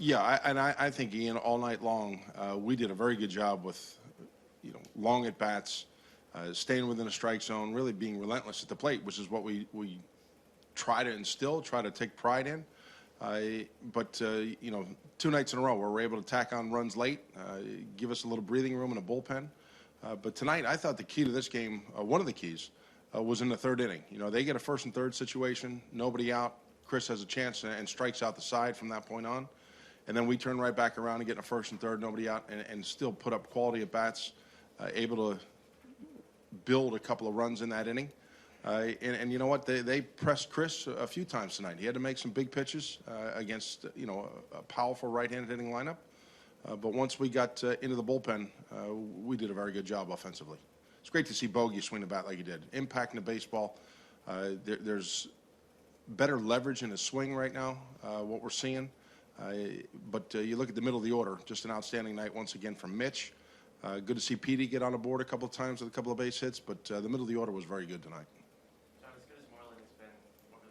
Yeah, I think, Ian, all night long, we did a very good job with, long at bats, staying within a strike zone, really being relentless at the plate, which is what we try to instill, try to take pride in. But 2 nights in a row where we're able to tack on runs late, give us a little breathing room in a bullpen. But tonight, I thought the key to this game, one of the keys, was in the third inning. They get a first and third situation, nobody out. Chris has a chance and strikes out the side from that point on. And then we turn right back around and get in a first and third, nobody out, and still put up quality at bats, able to build a couple of runs in that inning. And you know what? They pressed Chris a few times tonight. He had to make some big pitches against a powerful right-handed hitting lineup. But once we got into the bullpen, we did a very good job offensively. It's great to see Bogey swing the bat like he did, impacting the baseball. There's better leverage in his swing right now, what we're seeing. But you look at the middle of the order, just an outstanding night once again from Mitch. Good to see Petey get on the board a couple of times with a couple of base hits, but the middle of the order was very good tonight. John, as good as Marlon has been, I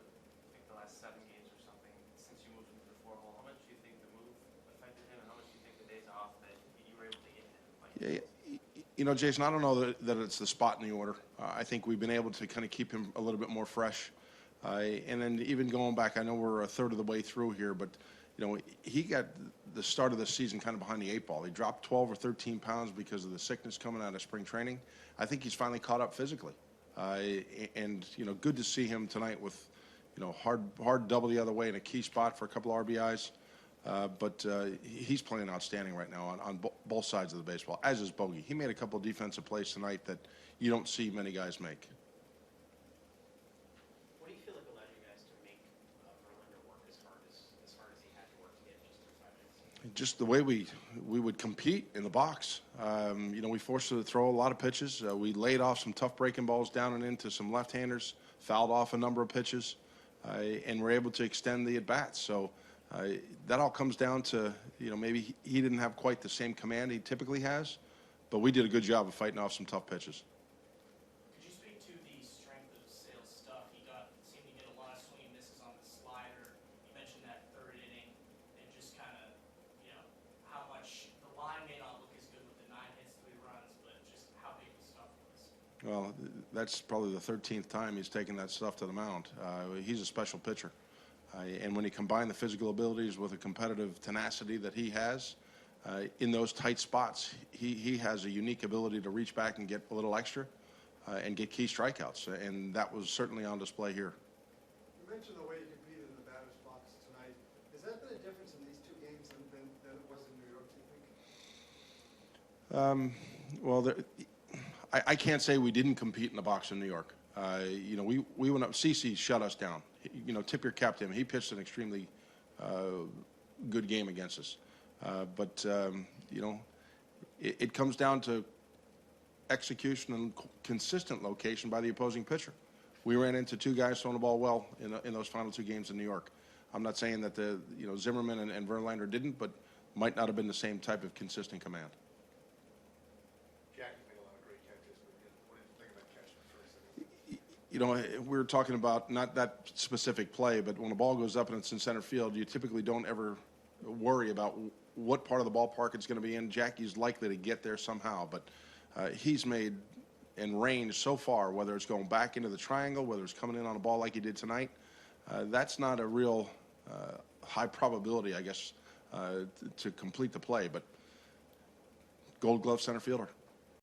think the last 7 games or something, since you moved into the 4-hole, how much do you think the move affected him, and how much do you think the days off that you were able to get him? Jason, I don't know that it's the spot in the order. I think we've been able to kind of keep him a little bit more fresh. And then even going back, I know we're a third of the way through here, but he got the start of the season kind of behind the 8 ball. He dropped 12 or 13 pounds because of the sickness coming out of spring training. I think he's finally caught up physically. And good to see him tonight with, hard double the other way in a key spot for a couple of RBIs. But he's playing outstanding right now on both sides of the baseball, as is Bogey. He made a couple of defensive plays tonight that you don't see many guys make. What do you feel like allowed you guys to make Verlander work as hard as he had to work to get just through 5 minutes? Just the way we would compete in the box. We forced him to throw a lot of pitches. We laid off some tough breaking balls down and into some left-handers, fouled off a number of pitches, and were able to extend the at-bats. So that all comes down to, maybe he didn't have quite the same command he typically has, but we did a good job of fighting off some tough pitches. Could you speak to the strength of Sale's stuff? He seemed to get a lot of swing and misses on the slider. You mentioned that third inning, and just kind of, how much the line may not look as good with the 9 hits, 3 runs, but just how big the stuff was. Well, that's probably the 13th time he's taken that stuff to the mound. He's a special pitcher. And when you combine the physical abilities with a competitive tenacity that he has, in those tight spots, he has a unique ability to reach back and get a little extra and get key strikeouts. And that was certainly on display here. You mentioned the way you competed in the batter's box tonight. Has that been a difference in these 2 games than it was in New York, do you think? Well, I can't say we didn't compete in the box in New York. We went up. CC shut us down. Tip your cap to him. He pitched an extremely good game against us. But it comes down to execution and consistent location by the opposing pitcher. We ran into 2 guys throwing the ball well in those final 2 games in New York. I'm not saying that Zimmerman and Verlander didn't, but might not have been the same type of consistent command. We were talking about not that specific play, but when a ball goes up and it's in center field, you typically don't ever worry about what part of the ballpark it's going to be in. Jackie's likely to get there somehow, but he's made and ranged so far, whether it's going back into the triangle, whether it's coming in on a ball like he did tonight. That's not a real high probability, I guess, to complete the play, but Gold Glove center fielder.